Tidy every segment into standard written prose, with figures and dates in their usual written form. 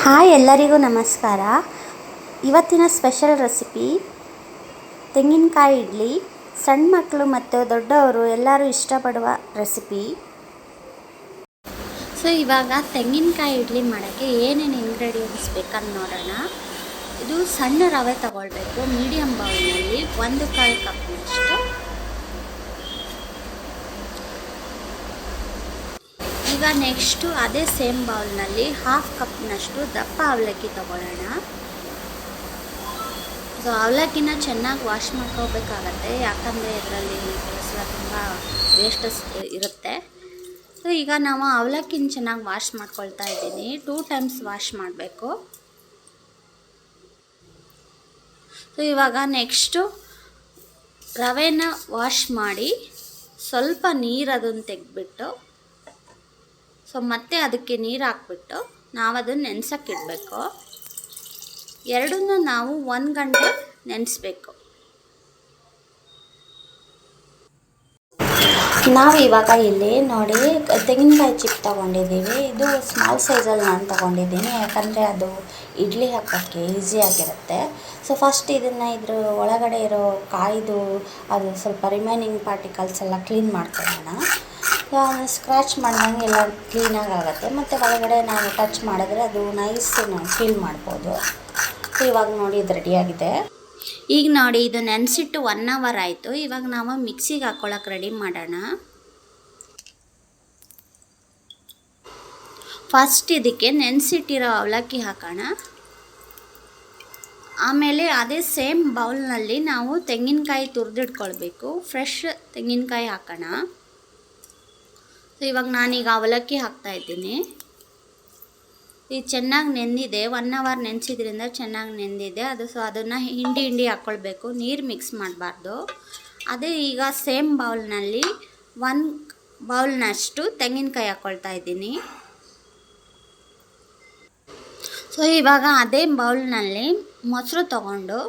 Hi ಎಲ್ಲರಿಗೂ ನಮಸ್ಕಾರ. ಇವತ್ತಿನ ಸ್ಪೆಷಲ್ ರೆಸಿಪಿ ತೆಂಗಿನಕಾಯಿ ಇಡ್ಲಿ. ಸಣ್ಣ ಮಕ್ಕಳು ಮತ್ತು ದೊಡ್ಡವರು ಎಲ್ಲರೂ ಇಷ್ಟಪಡುವ ರೆಸಿಪಿ. ಸೊ ಇವಾಗ ತೆಂಗಿನಕಾಯಿ ಇಡ್ಲಿ ಮಾಡೋಕ್ಕೆ ಏನೇನು ಇಂಗ್ರೀಡಿಯೆಂಟ್ಸ್ ಬೇಕಂತ ನೋಡೋಣ. ಇದು ಸಣ್ಣ ರವೆ ತಗೊಳ್ಬೇಕು, ಮೀಡಿಯಮ್ ಬೌಲ್ನಲ್ಲಿ 1/4 ಕಪ್ನಷ್ಟು. ಈಗ ನೆಕ್ಸ್ಟು ಅದೇ ಸೇಮ್ ಬೌಲ್ನಲ್ಲಿ 1/2 ಕಪ್ನಷ್ಟು ದಪ್ಪ ಅವಲಕ್ಕಿ ತಗೊಳ್ಳೋಣ. ಸೊ ಅವಲಕ್ಕಿನ ಚೆನ್ನಾಗಿ ವಾಶ್ ಮಾಡ್ಕೋಬೇಕಾಗತ್ತೆ, ಯಾಕಂದರೆ ಇದರಲ್ಲಿ ತುಂಬ ವೇಸ್ಟಸ್ ಇರುತ್ತೆ. ಸೊ ಈಗ ನಾವು ಅವಲಕ್ಕಿನ ಚೆನ್ನಾಗಿ ವಾಶ್ ಮಾಡ್ಕೊಳ್ತಾ ಇದ್ದೀನಿ. 2 ಟೈಮ್ಸ್ ವಾಶ್ ಮಾಡಬೇಕು. ಸೊ ಇವಾಗ ನೆಕ್ಸ್ಟು ರವೆನ ವಾಶ್ ಮಾಡಿ ಸ್ವಲ್ಪ ನೀರು ಅದನ್ನು ತೆಗೆದ್ಬಿಟ್ಟು, ಸೊ ಮತ್ತೆ ಅದಕ್ಕೆ ನೀರು ಹಾಕ್ಬಿಟ್ಟು ನಾವು ಅದನ್ನು ನೆನೆಸೋಕ್ಕಿಡಬೇಕು. ಎರಡನ್ನೂ ನಾವು 1 ಗಂಟೆ ನೆನೆಸ್ಬೇಕು. ನಾವು ಇವಾಗ ಇಲ್ಲಿ ನೋಡಿ ತೆಂಗಿನಕಾಯಿ ಚಿಪ್ ತೊಗೊಂಡಿದ್ದೀವಿ. ಇದು ಸ್ಮಾಲ್ ಸೈಜಲ್ಲಿ ನಾನು ತೊಗೊಂಡಿದ್ದೀನಿ, ಯಾಕಂದರೆ ಅದು ಇಡ್ಲಿ ಹಾಕೋಕ್ಕೆ ಈಸಿಯಾಗಿರುತ್ತೆ. ಸೊ ಫಸ್ಟ್ ಇದನ್ನು ಇದ್ರ ಒಳಗಡೆ ಇರೋ ಕಾಯ್ದು ಅದು ಸ್ವಲ್ಪ ರಿಮೈನಿಂಗ್ ಪಾರ್ಟಿಕಲ್ಸ್ ಎಲ್ಲ ಕ್ಲೀನ್ ಮಾಡ್ಕೊಳ್ಳೋಣ. ಸ್ಕ್ರ್ಯಾಚ್ ಮಾಡಿದಂಗೆ ಎಲ್ಲ ಕ್ಲೀನಾಗಿ ಆಗುತ್ತೆ, ಮತ್ತು ಒಳಗಡೆ ನಾವು ಟಚ್ ಮಾಡಿದ್ರೆ ಅದು ನೈಸ್ ಫೀಲ್ ಮಾಡ್ಬೋದು. ಇವಾಗ ನೋಡಿ ಇದು ರೆಡಿಯಾಗಿದೆ. ಈಗ ನೋಡಿ ಇದು ನೆನೆಸಿಟ್ಟು 1 ಅವರ್ ಆಯಿತು. ಇವಾಗ ನಾವು ಮಿಕ್ಸಿಗೆ ಹಾಕ್ಕೊಳ್ಳೋಕೆ ರೆಡಿ ಮಾಡೋಣ. ಫಸ್ಟ್ ಇದಕ್ಕೆ ನೆನೆಸಿಟ್ಟಿರೋ ಅವಲಕ್ಕಿ ಹಾಕೋಣ. ಆಮೇಲೆ ಅದೇ ಸೇಮ್ ಬೌಲ್ನಲ್ಲಿ ನಾವು ತೆಂಗಿನಕಾಯಿ ತುರಿದಿಟ್ಕೊಳ್ಬೇಕು. ಫ್ರೆಶ್ ತೆಂಗಿನಕಾಯಿ ಹಾಕೋಣ. ಸೊ ಇವಾಗ ನಾನೀಗ ಅವಲಕ್ಕಿ ಹಾಕ್ತಾಯಿದ್ದೀನಿ. ಇದು ಚೆನ್ನಾಗಿ ನೆಂದಿದೆ, 1 ಅವರ್ ನೆನೆಸಿದ್ರಿಂದ ಚೆನ್ನಾಗಿ ನೆಂದಿದೆ ಅದು. ಸೊ ಅದನ್ನು ಹಿಂಡಿ ಹಾಕ್ಕೊಳ್ಬೇಕು, ನೀರು ಮಿಕ್ಸ್ ಮಾಡಬಾರ್ದು. ಅದೇ ಈಗ ಸೇಮ್ ಬೌಲ್ನಲ್ಲಿ 1 ಬೌಲ್ನಷ್ಟು ತೆಂಗಿನಕಾಯಿ ಹಾಕ್ಕೊಳ್ತಾ ಇದ್ದೀನಿ. ಸೊ ಇವಾಗ ಅದೇ ಬೌಲ್ನಲ್ಲಿ ಮೊಸರು ತೊಗೊಂಡು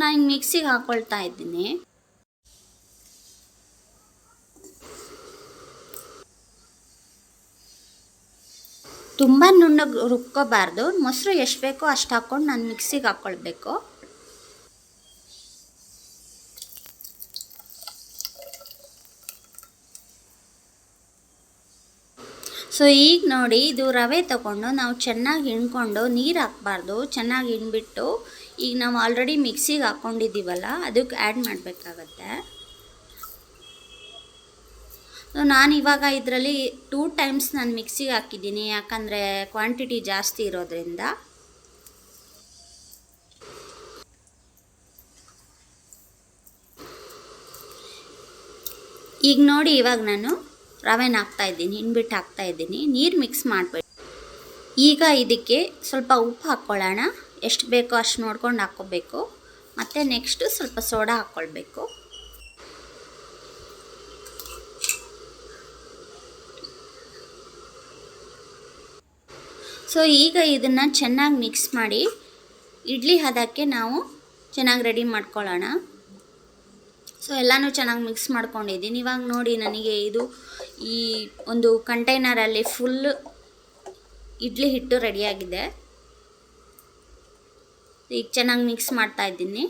ನಾನು ಮಿಕ್ಸಿಗೆ ಹಾಕ್ಕೊಳ್ತಾ ಇದ್ದೀನಿ. ತುಂಬ ನುಣ್ಣಗೆ ರುಬ್ಕೋಬಾರ್ದು, ಮೊಸರು ಎಷ್ಟು ಬೇಕೋ ಅಷ್ಟು ಹಾಕ್ಕೊಂಡು ನಾನು ಮಿಕ್ಸಿಗೆ ಹಾಕ್ಕೊಳ್ಬೇಕು. ಸೊ ಈಗ ನೋಡಿ ಇದು ರವೆ ತಗೊಂಡು ನಾವು ಚೆನ್ನಾಗಿ ಹಿಂಡ್ಕೊಂಡು, ನೀರು ಹಾಕಬಾರ್ದು, ಚೆನ್ನಾಗಿ ಹಿಂಡ್ಬಿಟ್ಟು ಈಗ ನಾವು ಆಲ್ರೆಡಿ ಮಿಕ್ಸಿಗೆ ಹಾಕ್ಕೊಂಡಿದ್ದೀವಲ್ಲ ಅದಕ್ಕೆ ಆ್ಯಡ್ ಮಾಡಬೇಕಾಗತ್ತೆ. ನಾನು ಇವಾಗ ಇದರಲ್ಲಿ 2 ಟೈಮ್ಸ್ ನಾನು ಮಿಕ್ಸಿಗೆ ಹಾಕಿದ್ದೀನಿ, ಯಾಕಂದರೆ ಕ್ವಾಂಟಿಟಿ ಜಾಸ್ತಿ ಇರೋದ್ರಿಂದ. ಈಗ ನೋಡಿ ಇವಾಗ ನಾನು ರವೆನ ಹಾಕ್ತಾಯಿದ್ದೀನಿ, ಹಿಂಡ್ಬಿಟ್ಟು ಹಾಕ್ತಾಯಿದ್ದೀನಿ. ನೀರು ಮಿಕ್ಸ್ ಮಾಡಬೇಡಿ. ಈಗ ಇದಕ್ಕೆ ಸ್ವಲ್ಪ ಉಪ್ಪು ಹಾಕ್ಕೊಳ್ಳೋಣ, ಎಷ್ಟು ಬೇಕೋ ಅಷ್ಟು ನೋಡ್ಕೊಂಡು ಹಾಕ್ಕೋಬೇಕು. ಮತ್ತು ನೆಕ್ಸ್ಟು ಸ್ವಲ್ಪ ಸೋಡಾ ಹಾಕ್ಕೊಳ್ಬೇಕು. ಸೊ ಈಗ ಇದನ್ನು ಚೆನ್ನಾಗಿ ಮಿಕ್ಸ್ ಮಾಡಿ ಇಡ್ಲಿ ಹದಕ್ಕೆ ನಾವು ಚೆನ್ನಾಗಿ ರೆಡಿ ಮಾಡ್ಕೊಳ್ಳೋಣ. ಸೊ ಎಲ್ಲನೂ ಚೆನ್ನಾಗಿ ಮಿಕ್ಸ್ ಮಾಡ್ಕೊಂಡಿದ್ದೀನಿ. ಇವಾಗ ನೋಡಿ ನನಗೆ ಇದು ಈ ಒಂದು ಕಂಟೈನರಲ್ಲಿ ಫುಲ್ ಇಡ್ಲಿ ಹಿಟ್ಟು ರೆಡಿಯಾಗಿದೆ. ಈಗ ಚೆನ್ನಾಗಿ ಮಿಕ್ಸ್ ಮಾಡ್ತಾ ಇದ್ದೀನಿ.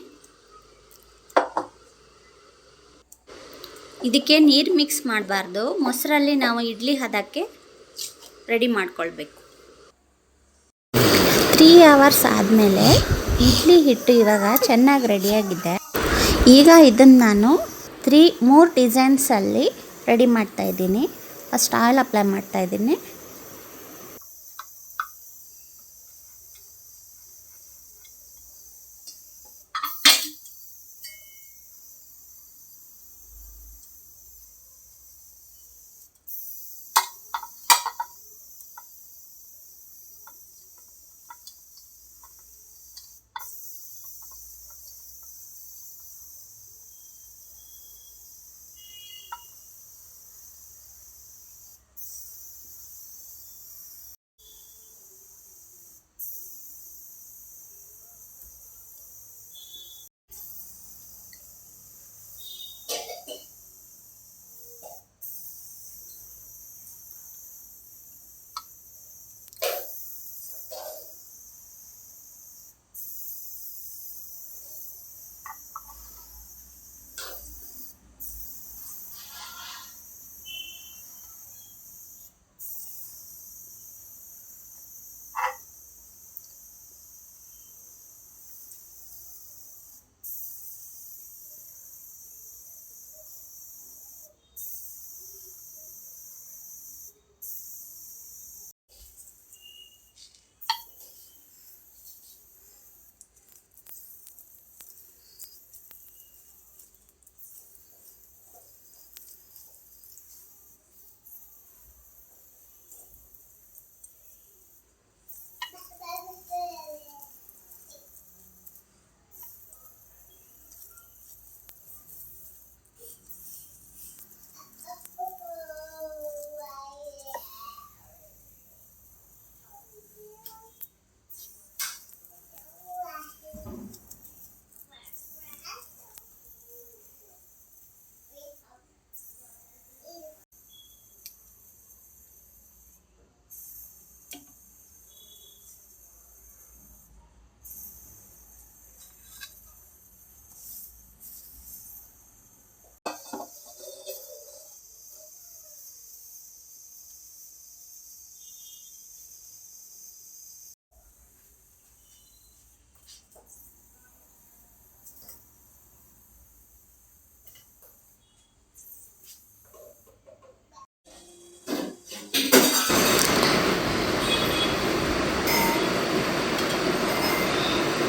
ಇದಕ್ಕೆ ನೀರು ಮಿಕ್ಸ್ ಮಾಡಬಾರ್ದು, ಮೊಸರಲ್ಲಿ ನಾವು ಇಡ್ಲಿ ಹದಕ್ಕೆ ರೆಡಿ ಮಾಡ್ಕೊಳ್ಬೇಕು. 3 ಅವರ್ಸ್ ಆದಮೇಲೆ ಇಡ್ಲಿ ಹಿಟ್ಟು ಇವಾಗ ಚೆನ್ನಾಗಿ ರೆಡಿಯಾಗಿದೆ. ಈಗ ಇದನ್ನು ನಾನು 3 ಡಿಸೈನ್ಸಲ್ಲಿ ರೆಡಿ ಮಾಡ್ತಾಯಿದ್ದೀನಿ. ಫಸ್ಟ್ ಆಯಿಲ್ ಅಪ್ಲೈ ಮಾಡ್ತಾಯಿದ್ದೀನಿ.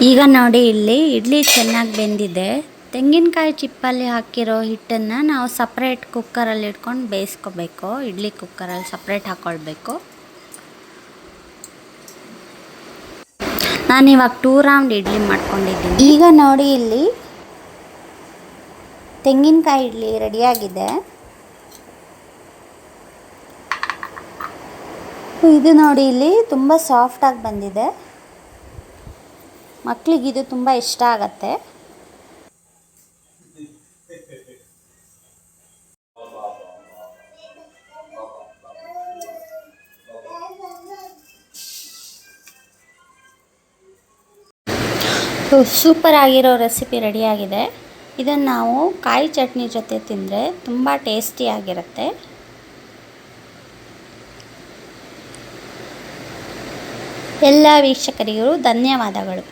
ಈಗ ನೋಡಿ ಇಲ್ಲಿ ಇಡ್ಲಿ ಚೆನ್ನಾಗಿ ಬೆಂದಿದೆ. ತೆಂಗಿನಕಾಯಿ ಚಿಪ್ಪಲ್ಲಿ ಹಾಕಿರೋ ಹಿಟ್ಟನ್ನು ನಾವು ಸಪ್ರೇಟ್ ಕುಕ್ಕರಲ್ಲಿ ಇಟ್ಕೊಂಡು ಬೇಯಿಸ್ಕೋಬೇಕು. ಇಡ್ಲಿ ಕುಕ್ಕರಲ್ಲಿ ಸಪ್ರೇಟ್ ಹಾಕ್ಕೊಳ್ಬೇಕು. ನಾನಿವಾಗ 2 ರೌಂಡ್ ಇಡ್ಲಿ ಮಾಡ್ಕೊಂಡಿದ್ದೀನಿ. ಈಗ ನೋಡಿ ಇಲ್ಲಿ ತೆಂಗಿನಕಾಯಿ ಇಡ್ಲಿ ರೆಡಿಯಾಗಿದೆ. ಇದು ನೋಡಿ ಇಲ್ಲಿ ತುಂಬ ಸಾಫ್ಟಾಗಿ ಬಂದಿದೆ. ಮಕ್ಕಳಿಗೆ ಇದು ತುಂಬ ಇಷ್ಟ ಆಗತ್ತೆ. ಸೂಪರ್ ಆಗಿರೋ ರೆಸಿಪಿ ರೆಡಿಯಾಗಿದೆ. ಇದನ್ನು ನಾವು ಕಾಯಿ ಚಟ್ನಿ ಜೊತೆ ತಿಂದರೆ ತುಂಬ ಟೇಸ್ಟಿಯಾಗಿರುತ್ತೆ. ಎಲ್ಲ ವೀಕ್ಷಕರಿಗೂ ಧನ್ಯವಾದಗಳು.